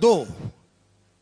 2,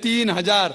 3000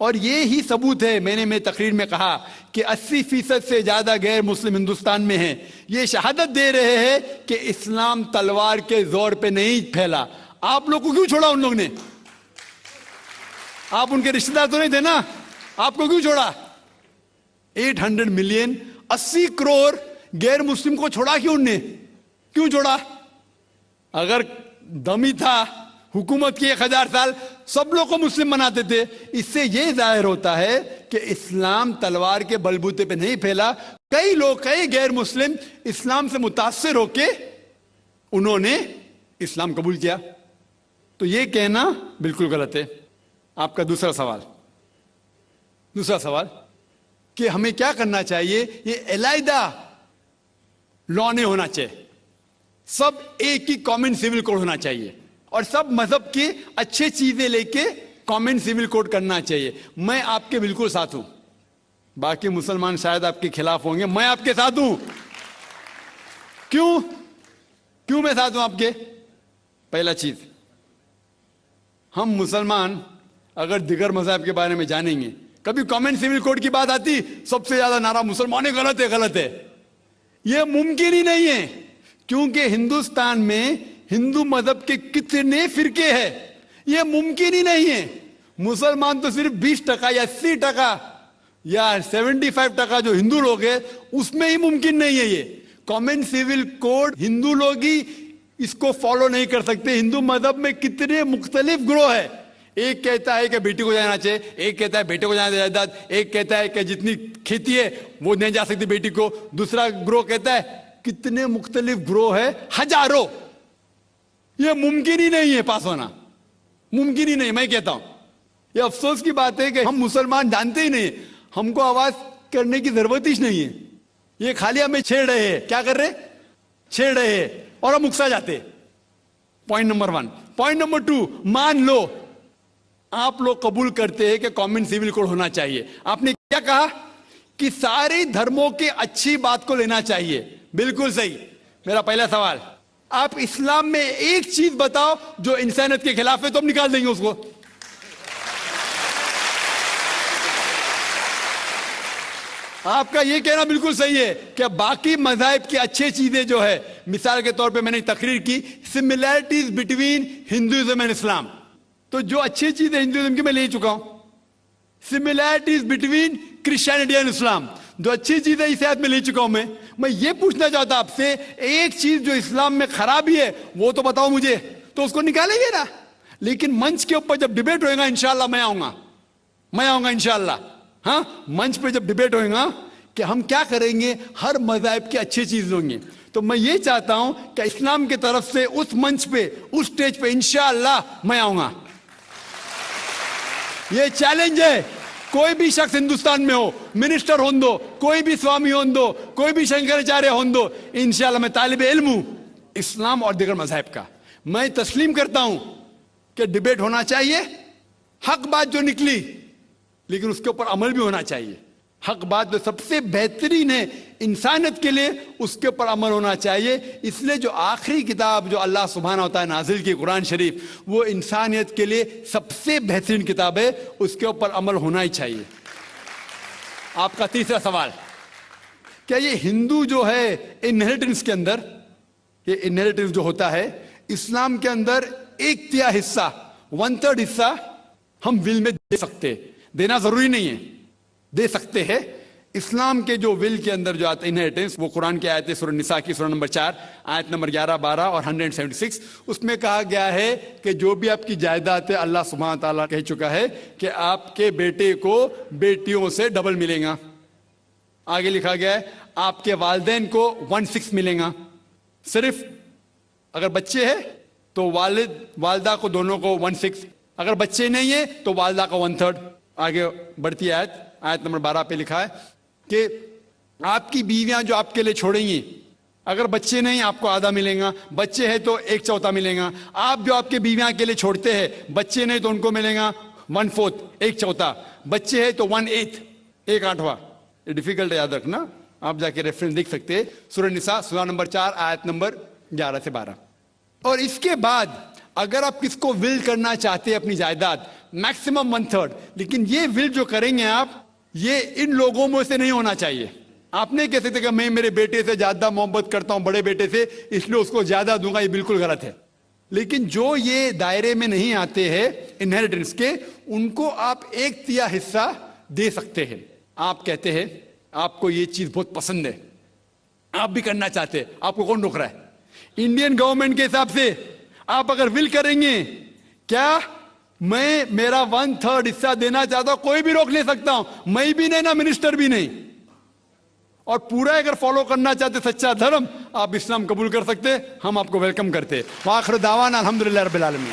اور یہ ہی ثبوت ہے، میں نے میری تقریر میں کہا کہ 80% سے زیادہ غیر مسلم ہندوستان میں ہیں، یہ شہادت دے رہے ہیں کہ اسلام تلوار کے زور پہ نہیں پھیلا۔ آپ لوگ کو کیوں چھوڑا ان لوگ نے؟ آپ ان کے رشتہ دار تو نہیں تھے نا، آپ کو کیوں چھوڑا؟ 800 ملین 80 کروڑ غیر مسلم کو چھوڑا کیوں ان نے؟ کیوں چھوڑا؟ اگر دم ہی تھا حکومت کی 1000 سال سب لوگ کو مسلم بناتے تھے۔ اس سے یہ ظاہر ہوتا ہے کہ اسلام تلوار کے بلبوتے پہ نہیں پھیلا، کئی لوگ، کئی غیر مسلم اسلام سے متاثر ہو کے انہوں نے اسلام قبول کیا۔ تو یہ کہنا بالکل غلط ہے۔ آپ کا دوسرا سوال کہ ہمیں کیا کرنا چاہیے؟ یہ علیحدہ لا نہیں ہونا چاہیے، سب ایک ہی کامن سول کوڈ ہونا چاہیے، اور سب مذہب کی اچھے چیزیں لے کے کامن سول کوڈ کرنا چاہیے۔ میں آپ کے بالکل ساتھ ہوں، باقی مسلمان شاید آپ کے خلاف ہوں گے، میں آپ کے ساتھ ہوں۔ کیوں میں ساتھ ہوں آپ کے؟ پہلا چیز، ہم مسلمان اگر دیگر مذہب کے بارے میں جانیں گے، کبھی کامن سول کوڈ کی بات آتی سب سے زیادہ نعرہ مسلمان غلط ہے۔ یہ ممکن ہی نہیں ہے، کیونکہ ہندوستان میں ہندو مذہب کے کتنے فرقے ہیں، یہ ممکن ہی نہیں ہے۔ مسلمان تو صرف 20% یا 80% یا 75% جو ہندو لوگ ہیں اس میں ہی ممکن نہیں ہے۔ یہ کامن سول کوڈ ہندو لوگ ہی اس کو فالو نہیں کر سکتے۔ ہندو مذہب میں کتنے مختلف گروہ ہیں، ایک کہتا ہے کہ بیٹی کو جانا چاہیے، ایک کہتا ہے بیٹے کو جانا جائیداد، ایک کہتا ہے کہ جتنی کھیتی ہے وہ نہیں جا سکتی بیٹی کو، دوسرا گروہ کہتا ہے، کتنے مختلف گروہ ہیں، ہزاروں۔ یہ ممکن ہی نہیں ہے پاس ہونا، ممکن ہی نہیں۔ میں کہتا ہوں یہ افسوس کی بات ہے کہ ہم مسلمان جانتے ہی نہیں، ہم کو آواز کرنے کی ضرورت ہی نہیں ہے، یہ خالی ہمیں چھیڑ رہے ہیں۔ کیا کر رہے؟ چھیڑ رہے ہیں اور ہم اکسا جاتے۔ Point number 1۔ پوائنٹ نمبر 2، مان لو آپ لوگ قبول کرتے ہیں کہ کامن سول کوڈ ہونا چاہیے۔ آپ نے کیا کہا کہ سارے دھرموں کی اچھی بات کو لینا چاہیے، بالکل صحیح۔ میرا پہلا سوال، آپ اسلام میں ایک چیز بتاؤ جو انسانیت کے خلاف ہے تو ہم نکال دیں گے اس کو۔ آپ کا یہ کہنا بالکل صحیح ہے کہ باقی مذاہب کی اچھی چیزیں جو ہے، مثال کے طور پہ میں نے تقریر کی سملیرٹیز بٹوین ہندوازم اینڈ اسلام، تو جو اچھی چیزیں ہندوازم کی میں لے چکا ہوں۔ سملیرٹیز بٹوین کرسچینٹی اینڈ اسلام، جو اچھی چیزیں اس آیت میں لے چکا ہوں۔ میں یہ پوچھنا چاہتا آپ سے، ایک چیز جو اسلام میں خرابی ہے وہ تو بتاؤ مجھے، تو اس کو نکالیں گے نا۔ لیکن منچ کے اوپر جب ڈیبیٹ ہوئے گا انشاءاللہ میں آؤں گا انشاءاللہ۔ ہاں، منچ پہ جب ڈیبیٹ ہوئے گا کہ ہم کیا کریں گے، ہر مذہب کی اچھی چیز ہوں گی، تو میں یہ چاہتا ہوں کہ اسلام کی طرف سے اس منچ پہ، اس سٹیج پہ انشاءاللہ میں آؤں گا۔ یہ چیلنج ہے، کوئی بھی شخص ہندوستان میں ہو، منسٹر ہون دو، کوئی بھی سوامی ہون دو، کوئی بھی شنکراچاریہ ہون دو، انشاءاللہ میں طالب علم ہوں اسلام اور دیگر مذاہب کا۔ میں تسلیم کرتا ہوں کہ ڈیبیٹ ہونا چاہیے، حق بات جو نکلی، لیکن اس کے اوپر عمل بھی ہونا چاہیے۔ حق بات جو سب سے بہترین ہے انسانیت کے لیے، اس کے اوپر عمل ہونا چاہیے۔ اس لیے جو آخری کتاب جو اللہ سبحانہ وتعالی نازل کی، قرآن شریف، وہ انسانیت کے لیے سب سے بہترین کتاب ہے، اس کے اوپر عمل ہونا ہی چاہیے۔ آپ کا تیسرا سوال، کیا یہ ہندو جو ہے انہیریٹنس کے اندر، یہ انہیریٹنس جو ہوتا ہے اسلام کے اندر، 1/3 حصہ، 1/3 حصہ ہم ول میں دے سکتے، دینا ضروری نہیں ہے، دے سکتے ہیں۔ اسلام کے جو ول کے اندر جو آتا ہے انہیریٹنس، وہ قرآن کی آیت ہے سورہ نساء کی سورہ نمبر 4 آیت نمبر 11، 12 اور 176، اس میں کہا گیا ہے کہ جو بھی آپ کی جائیداد ہے، اللہ سبحانہ تعالیٰ کہہ چکا ہے کہ آپ کے بیٹے کو بیٹیوں سے ڈبل ملے گا۔ آگے لکھا گیا ہے آپ کے والدین کو 1/6 ملے گا، صرف اگر بچے ہیں تو والد والدہ کو دونوں کو 1/6، اگر بچے نہیں ہیں تو والدہ کا 1/3۔ آگے بڑھتی آیت نمبر 12 پہ لکھا ہے کہ آپ کی بیویاں جو آپ کے لیے چھوڑیں گی، اگر بچے نہیں آپ کو آدھا ملے گا، بچے ہیں تو 1/4 ملے گا۔ آپ جو آپ کے بیویاں کے لیے چھوڑتے ہیں، بچے نہیں تو ان کو ملے گا 1/4، 1/4، بچے ہیں تو 1/8، 1/8۔ یہ ڈیفیکلٹ ہے یاد رکھنا، آپ جا کے ریفرنس دیکھ سکتے ہیں، سورہ نساء سورہ نمبر 4 آیت نمبر 11 سے 12۔ اور اس کے بعد اگر آپ کس کو ول کرنا چاہتے ہیں اپنی جائیداد میکسیمم 1/3, لیکن یہ ول جو کریں گے آپ, یہ ان لوگوں میں سے نہیں ہونا چاہیے. آپ نہیں کہہ سکتے کہ میں میرے بیٹے سے زیادہ محبت کرتا ہوں, بڑے بیٹے سے, اس لیے اس کو زیادہ دوں گا, یہ بالکل غلط ہے. لیکن جو یہ دائرے میں نہیں آتے ہیں انہیریٹنس کے, ان کو آپ 1/3 حصہ دے سکتے ہیں. آپ کہتے ہیں آپ کو یہ چیز بہت پسند ہے, آپ بھی کرنا چاہتے ہیں, آپ کو کون روک رہا ہے؟ انڈین گورنمنٹ کے حساب سے آپ اگر ول کریں گے, کیا میں میرا 1/3 حصہ دینا چاہتا ہوں, کوئی بھی روک نہیں سکتا ہوں, میں بھی نہیں, نہ منسٹر بھی نہیں. اور پورا اگر فالو کرنا چاہتے سچا دھرم, آپ اسلام قبول کر سکتے, ہم آپ کو ویلکم کرتے. وآخر دعوانا الحمدللہ رب العالمین.